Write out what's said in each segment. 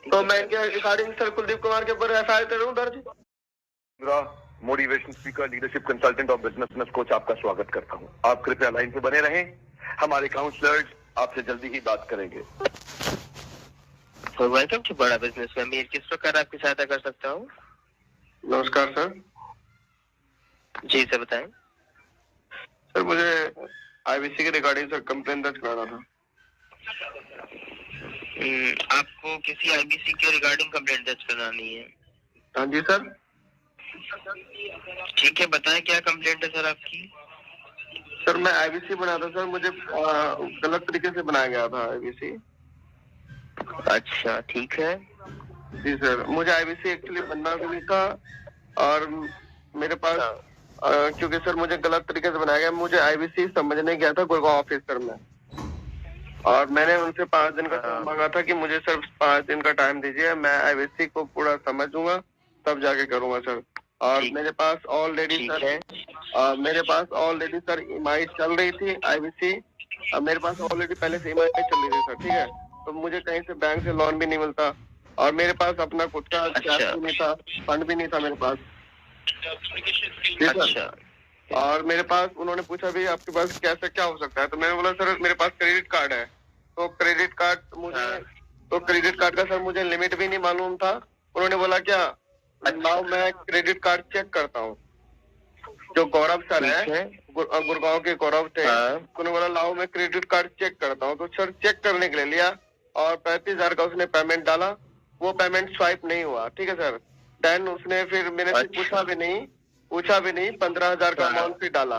तो मैं इनके रिगार्डिंग सर कुलदीप कुमार के ऊपर एफआईआर करूं दर्ज। मोटिवेशन स्पीकर, लीडरशिप कंसल्टेंट और बिजनेस कोच आपका स्वागत करता हूं। आप कृपया लाइन पे बने रहें, हमारे काउंसलर्स आपसे जल्दी ही बात करेंगे। वेलकम टू बड़ा बिजनेस में किस प्रकार आपकी सहायता कर सकता हूँ? नमस्कार सर। जी सर बताएं। सर मुझे आईवीसी के रिगार्डिंग सर कंप्लेन दर्ज कराना था। आपको किसी आईबीसी के रिगार्डिंग कंप्लेंट दर्ज करानी है? हाँ जी सर। ठीक है, बताएं क्या कंप्लेंट है सर आपकी? सर मैं आईवीसी बना था सर, मुझे गलत तरीके से बनाया गया था आईवीसी। अच्छा ठीक है। जी सर, मुझे आईवीसी एक्चुअली बनना भी नहीं था और मेरे पास क्योंकि सर मुझे गलत तरीके से बनाया गया। मुझे आईवीसी समझने गया था गुड़गांव ऑफिस सर में, और मैंने उनसे 5 दिन का टाइम मांगा था कि मुझे सर 5 दिन का टाइम दीजिए, मैं आईवीसी को पूरा समझूंगा तब जाके करूंगा सर। और मेरे पास ऑलरेडी सर मेरे पास ऑलरेडी सर ईएमआई चल रही थी आईवीसी, मेरे पास ऑलरेडी पहले से ईएमआई चल रही थी सर। ठीक है, तो मुझे कहीं से बैंक से लोन भी नहीं मिलता और मेरे पास अपना खुद का कैश भी नहीं था, फंड भी नहीं था मेरे पास। अच्छा। और मेरे पास उन्होंने पूछा भी आपके पास कैसे क्या हो सकता है, तो मैंने बोला सर मेरे पास क्रेडिट कार्ड है। तो क्रेडिट कार्ड तो क्रेडिट कार्ड का सर मुझे लिमिट भी नहीं मालूम था। उन्होंने बोला क्या लाओ मैं क्रेडिट कार्ड चेक करता हूँ। जो गौरव सर है गुड़गांव के गौरव थे, उन्होंने बोला लाओ मैं क्रेडिट कार्ड चेक करता हूँ। तो सर चेक करने के लिए लिया और 35,000 का उसने पेमेंट डाला, वो पेमेंट स्वाइप नहीं हुआ। ठीक है सर, देन उसने फिर मेरे से पूछा भी नहीं 15,000 का अमाउंट भी डाला।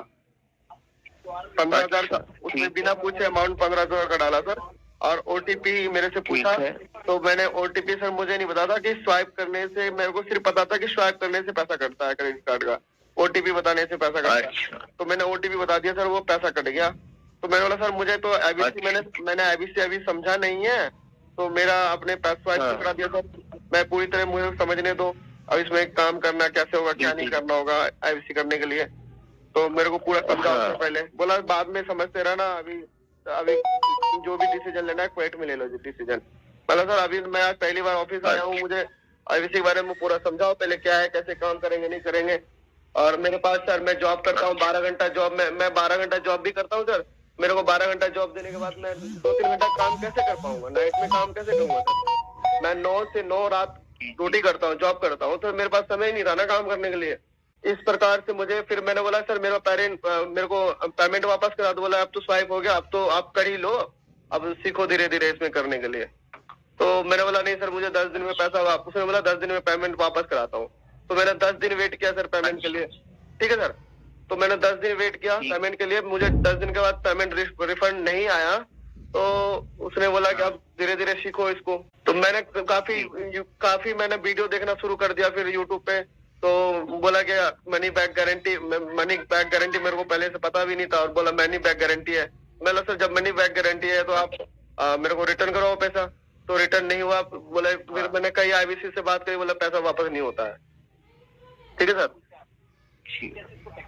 15,000 का उसने बिना पूछे अमाउंट 15,000 का डाला सर। और ओटीपी मेरे से पूछा, तो मैंने ओटीपी सर मुझे नहीं पता था कि स्वाइप करने से, मेरे को सिर्फ पता था कि स्वाइप करने से पैसा कटता है क्रेडिट कार्ड का, ओटीपी बताने से पैसा कटता है। तो मैंने ओटीपी बता दिया सर, वो पैसा कट गया। तो मैंने बोला सर मुझे तो आईबीसी मैंने आईबीसी अभी समझा नहीं है, तो मेरा अपने पैसा स्वाइप करा दिया सर। मैं पूरी तरह मुझे समझने दो, अब इसमें काम करना कैसे होगा क्या नहीं करना होगा आईबीसी करने के लिए, तो मेरे को पूरा समझाओ पहले। बोला बाद में समझते रहना, अभी जो भी डिसीजन लेना है क्वेट में ले लो डिसीजन। मतलब सर अभी मैं आज पहली बार ऑफिस आया हूँ, मुझे आईबीसी के बारे में पूरा समझाओ पहले क्या है, कैसे काम करेंगे नहीं करेंगे। और मेरे पास सर मैं जॉब करता हूँ 12 घंटा जॉब में, मैं 12 घंटा जॉब भी करता हूँ सर। मेरे को 12 घंटा जॉब देने के बाद मैं 2-3 घंटा काम कैसे कर पाऊंगा, नाइट में काम कैसे करूंगा सर। मैं 9 से 9 रात ड्यूटी करता हूँ, जॉब करता हूँ, तो मेरे पास समय ही नहीं था ना काम करने के लिए। इस प्रकार से मुझे फिर मैंने बोला सर मेरे को पेमेंट वापस करा दो। बोला अब तो स्वाइप हो गया, अब तो आप कर ही लो, अब सीखो धीरे धीरे इसमें करने के लिए। तो मैंने बोला नहीं सर मुझे 10 दिन में पैसा वापस, उसने बोला 10 दिन में पेमेंट वापस कराता हूँ। तो मैंने 10 दिन वेट किया सर पेमेंट के लिए। ठीक है सर, तो मैंने 10 दिन वेट किया पेमेंट के लिए, मुझे 10 दिन के बाद पेमेंट रिफंड नहीं आया। तो उसने बोला कि आप धीरे धीरे सीखो इसको। तो मैंने काफी मैंने वीडियो देखना शुरू कर दिया फिर यूट्यूब पे। तो बोला कि मनी बैक गारंटी मेरे को पहले से पता भी नहीं था, और बोला मनी बैक गारंटी है। मैं सर जब मनी बैक गारंटी है तो आप मेरे को रिटर्न करो पैसा, तो रिटर्न नहीं हुआ। बोले फिर मैंने कई आईबीसी से बात करी, बोला पैसा वापस नहीं होता है। ठीक है सर,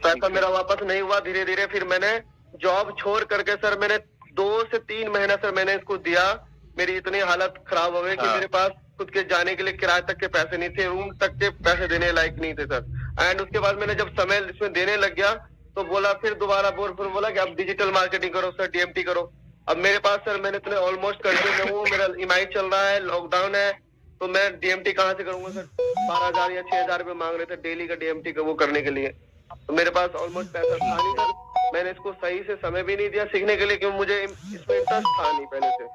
पैसा मेरा वापस नहीं हुआ। धीरे धीरे फिर मैंने जॉब छोड़ करके सर मैंने 2 से 3 महीना सर मैंने इसको दिया। मेरी इतनी हालत खराब हो गई कि मेरे पास खुद के जाने के लिए किराए तक के पैसे नहीं थे, रूम तक के पैसे देने लायक नहीं थे सर। एंड उसके बाद मैंने जब समय इसमें देने लग गया तो बोला फिर दोबारा बोला कि आप डिजिटल मार्केटिंग करो सर, डीएमटी करो। अब मेरे पास सर मैंने इतने ऑलमोस्ट कंट्री में हूँ, मेरा ईएमआई चल रहा है, लॉकडाउन है, तो मैं डीएमटी कहाँ से करूंगा सर। 12,000 या 6,000 रुपये मांग रहे थे डेली का डीएमटी का वो करने के लिए, तो मेरे पास ऑलमोस्ट पैसा था नहीं सर। मैंने इसको सही से समय भी नहीं दिया सीखने के लिए, क्योंकि मुझे इसमें इंटरेस्ट था नहीं पहले से।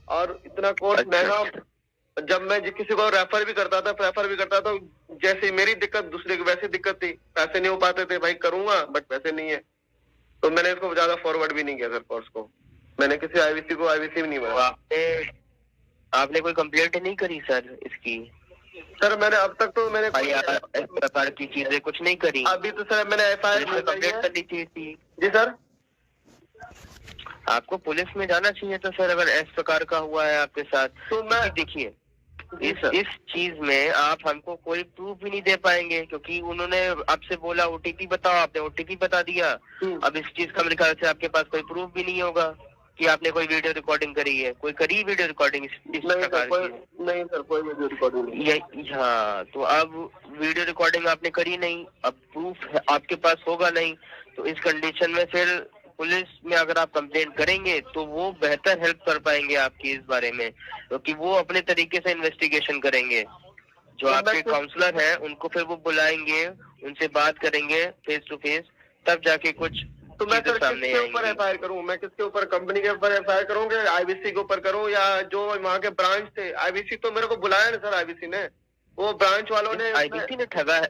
और इतना कोर्स महंगा, जब मैं किसी को रेफर भी करता था जैसे मेरी दिक्कत दूसरे की वैसी दिक्कत थी, पैसे नहीं हो पाते थे। भाई करूंगा बट पैसे नहीं है, तो मैंने इसको ज्यादा फॉरवर्ड भी नहीं किया सर कोर्स को। मैंने किसी आईबीसी को आईबीसी भी नहीं बनाया। आपने कोई कंप्लेंट नहीं करी सर इसकी? सर मैंने अब तक तो मैंने इस प्रकार की चीजें कुछ नहीं करी। अभी तो सर मैंने एफआईआर कंप्लेंट करनी चाहिए थी। जी सर, आपको पुलिस में जाना चाहिए था सर अगर इस प्रकार का हुआ है आपके साथ। तो मैं देखिए इस चीज में आप हमको कोई प्रूफ भी नहीं दे पाएंगे, क्योंकि उन्होंने आपसे बोला ओटीपी बताओ, आपने ओटीपी बता दिया। अब इस चीज का मेरे ख्याल से आपके पास कोई प्रूफ भी नहीं होगा। कि आपने कोई वीडियो रिकॉर्डिंग करी है, कोई करी वीडियो रिकॉर्डिंग इस प्रकार की? नहीं सर, कोई वीडियो रिकॉर्डिंग नहीं। हाँ, तो अब वीडियो रिकॉर्डिंग आपने करी नहीं, अब प्रूफ आपके पास होगा नहीं, तो इस कंडीशन में फिर पुलिस में अगर आप कंप्लेंट करेंगे तो वो बेहतर हेल्प कर पाएंगे आपकी इस बारे में, क्योंकि वो अपने तरीके से इन्वेस्टिगेशन करेंगे। जो आपके काउंसलर हैं उनको फिर वो बुलाएंगे, उनसे बात करेंगे फेस टू फेस, तब जाके कुछ तो मैं सर किसके ऊपर एफआईआर करूं? मैं किसके ऊपर, कंपनी के ऊपर एफआईआर करूं कि आईबीसी के ऊपर करूं, या जो वहाँ के ब्रांच थे? आईबीसी तो मेरे को बुलाया ना सर, आईबीसी ने, वो ब्रांच वालों ने, आईबीसी ने ठगा है।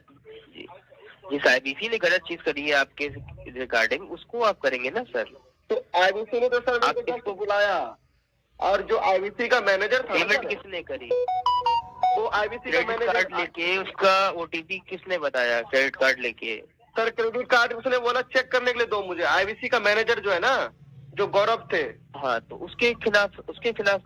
जिस आईबीसी ने गलत चीज करी है आपके रिगार्डिंग, उसको आप करेंगे ना सर। तो आईबीसी ने तो सर मेरे को किसको बुलाया, और जो आईबीसी का मैनेजर था, पेमेंट किसने करी? वो आईबीसी का मैनेजर कार्ड लेके उसका ओटीपी किसने बताया? क्रेडिट कार्ड लेके सर, क्रेडिट कार्ड उसने बोला चेक करने के लिए दो मुझे। आईबीसी का मैनेजर जो है ना, जो गौरव थे, हाँ, तो उसके खिलाफ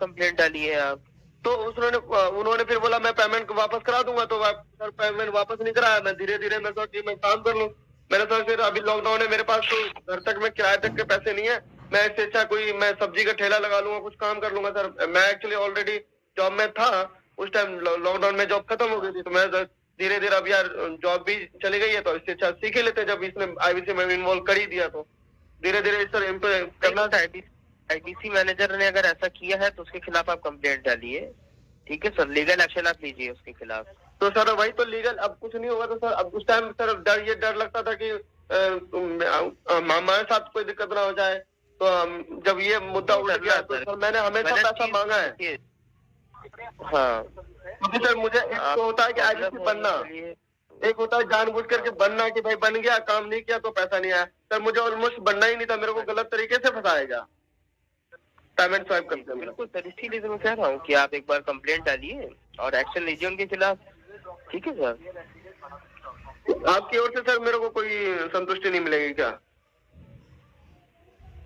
कंप्लेंट डाली है आप? तो उन्होंने फिर बोला मैं पेमेंट वापस करा दूंगा, तो सर पेमेंट वापस नहीं कराया। मैं धीरे धीरे मैं सोचा कि मैं काम कर लूं। मैंने सोचा फिर अभी लॉकडाउन है, मेरे पास तो घर तक में किराए तक के पैसे नहीं है, मैं इससे अच्छा कोई मैं सब्जी का ठेला लगा लूंगा, कुछ काम कर लूंगा सर। मैं एक्चुअली ऑलरेडी जॉब में था उस टाइम, लॉकडाउन में जॉब खत्म हो गई थी, तो मैं धीरे धीरे अब यार जॉब भी चली गई है, तो इससे अच्छा सीख ही लेते। जब इसने आईबीसी में इन्वॉल्व कर ही दिया तो धीरे धीरे सर करना था। आईबीसी मैनेजर ने अगर ऐसा किया है तो उसके खिलाफ आप कंप्लेंट डालिए, ठीक है सर, लीगल एक्शन आप लीजिए उसके खिलाफ। तो सर वही तो लीगल, अब कुछ नहीं होगा तो सर, अब उस टाइम सर ये डर लगता था कि हमारे साथ कोई दिक्कत ना हो जाए, तो जब ये मुद्दा उठ गया तो सर मैंने हमेशा पैसा मांगा है। हाँ, क्योंकि सर मुझे एक तो होता है कि आईबीसी बनना, एक होता है जानबूझ करके बनना कि भाई बन गया, काम नहीं किया तो पैसा नहीं आया। सर मुझे ऑलमोस्ट बनना ही नहीं था, मेरे को गलत तरीके से फंसाएगा पेमेंट स्वाइप करके। बिल्कुल सर, इसीलिए तो मैं कह रहा हूँ कि आप एक बार कंप्लेंट डालिए और एक्शन लीजिए उनके खिलाफ, ठीक है सर। आपकी ओर से सर मेरे को कोई संतुष्टि नहीं मिलेगी क्या?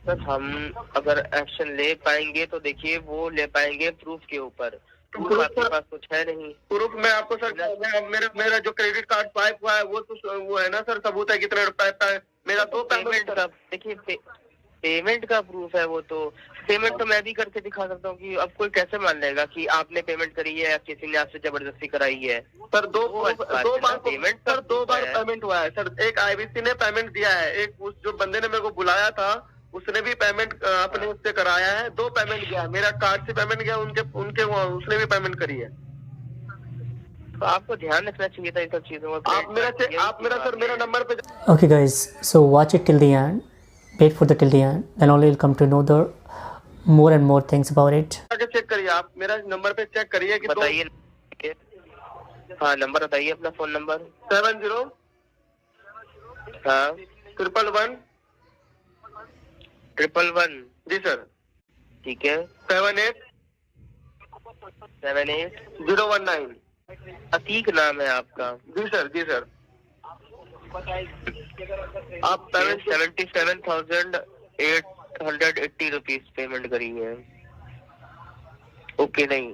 सर हम अगर एक्शन ले पाएंगे तो देखिए वो ले पाएंगे प्रूफ के ऊपर। प्रूफ आपके पास कुछ है नहीं। प्रूफ मैं आपको सर, मेरा जो क्रेडिट कार्ड स्वाइप हुआ है वो तो वो है ना सर, सबूत है कितने रुपए मेरा तो पेमेंट का, देखिए पेमेंट का प्रूफ है वो तो। पेमेंट तो मैं भी करके दिखा सकता हूँ कि अब कोई कैसे मान लेगा कि आपने पेमेंट करी है या किसी ने आपसे जबरदस्ती कराई है। सर दो बार पेमेंट हुआ है सर। एक आईबीसी ने पेमेंट दिया है, एक उस जो बंदे ने मेरे को बुलाया था उसने भी पेमेंट अपने उससे कराया है। दो पेमेंट गया, मेरा कार्ड से पेमेंट गया, उनके उसने भी पेमेंट करी है। तो आपको ध्यान रखना चाहिए था इन सब चीजों का। आप मेरा सर मेरा नंबर पे। Okay guys, so watch it till the end, wait for the till the end, then only you'll come to know the more and more things about it. Check करिए, आप मेरा नंबर पे check करिए कि बताइए। हाँ, number बताइए अपना, फोन नंबर। 70 हाँ 111 111 जी सर, ठीक है। 78 019 अतीक नाम है आपका? जी सर, जी सर। आप 77,880 रुपीज पेमेंट करी है। ओके, नहीं,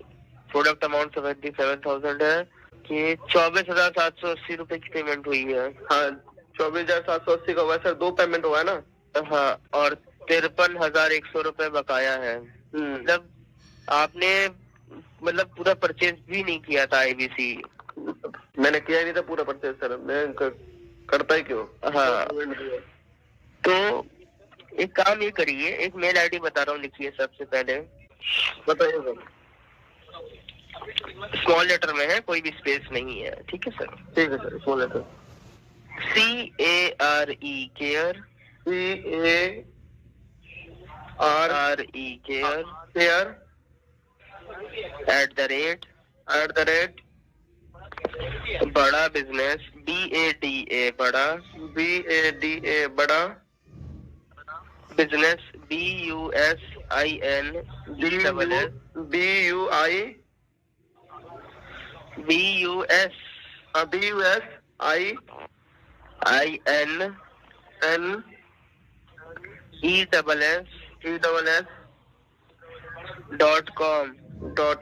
प्रोडक्ट अमाउंट 77,000 है कि 24,780 रुपए की पेमेंट हुई है। हाँ, 24,780 का हुआ सर, दो पेमेंट हुआ है ना। हाँ, और 53,100 रुपए बकाया है। मतलब आपने पूरा परचेज भी नहीं किया था आईबीसी? मैंने किया ही नहीं था पूरा परचेज सर, मैं करता ही क्यों। हाँ, तो एक काम ये करिए, एक मेल आईडी बता रहा हूँ, लिखिए सबसे पहले। बताइए सर। स्मॉल लेटर में है, कोई भी स्पेस नहीं है, ठीक है सर? ठीक है sir, small letter. CARE care, CARE @ Bada business, BADA Bada business, BUSIN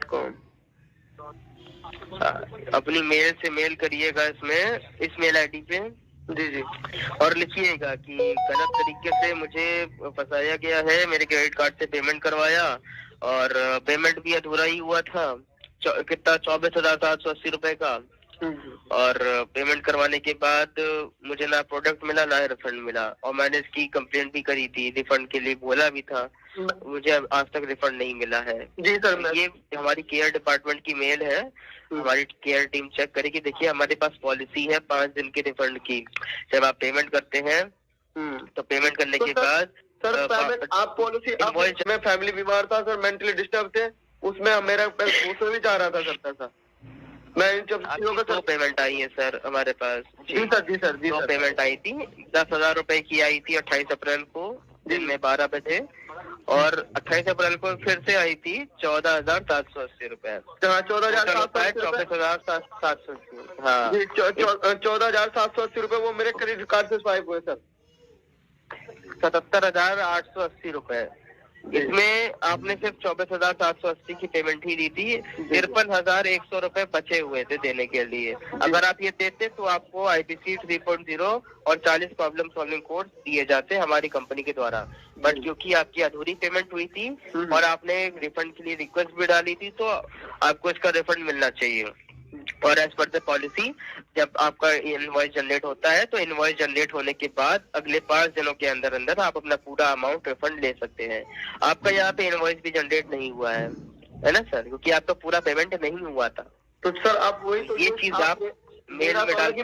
.com। अपनी मेल से मेल करिएगा इसमें, इस मेल आईडी पे। जी जी। और लिखिएगा कि गलत तरीके से मुझे फंसाया गया है, मेरे क्रेडिट कार्ड से पेमेंट करवाया और पेमेंट भी अधूरा ही हुआ था, कितना 24,780 रुपए का। और पेमेंट करवाने के बाद मुझे ना प्रोडक्ट मिला ना रिफंड मिला, और मैंने इसकी कंप्लेंट भी करी थी, रिफंड के लिए बोला भी था, मुझे आज तक रिफंड नहीं मिला है। जी सर, ये हमारी केयर डिपार्टमेंट की मेल है, हमारी केयर टीम चेक करेगी। देखिए हमारे पास पॉलिसी है 5 दिन के रिफंड की। जब आप पेमेंट करते हैं तो पेमेंट करने के बाद सर पेमेंट आप पॉलिसी, मैं फैमिली बीमार था सर, मेंटली डिस्टर्ब थे, उसमें मेरा उसमें भी जा रहा था सर पैसा। मैं इन सब चीजों का 2 पेमेंट आई है सर हमारे पास। जी सर, जी सर, जी दो सर। पेमेंट आई थी, 10,000 रुपए की आई थी 28 अप्रैल को दिन में 12 बजे, और 28 अप्रैल को फिर से आई थी 14,780 रुपए। हाँ 14,780, 24,780। हाँ 14,780 रुपए वो मेरे क्रेडिट कार्ड से स्वाइप हुए सर। 77,880 रुपए। इसमें आपने सिर्फ 24,780 की पेमेंट ही दी थी, 53,100 रुपए बचे हुए थे देने के लिए। अगर आप ये देते तो आपको IPC 3.0 और 40 प्रॉब्लम सॉल्विंग कोर्स दिए जाते हमारी कंपनी के द्वारा। बट क्योंकि आपकी अधूरी पेमेंट हुई थी और आपने रिफंड के लिए रिक्वेस्ट भी डाली थी, तो आपको इसका रिफंड मिलना चाहिए। और एज पर द पॉलिसी, जब आपका इनवॉइस जनरेट होता है तो इनवॉइस जनरेट होने के बाद अगले 5 दिनों के अंदर अंदर आप अपना पूरा अमाउंट रिफंड ले सकते हैं। आपका यहाँ पे इनवॉइस भी जनरेट नहीं हुआ है ना सर, क्योंकि आपका पूरा पेमेंट नहीं हुआ था। तो सर आप वही ये चीज आप मेल में डाल के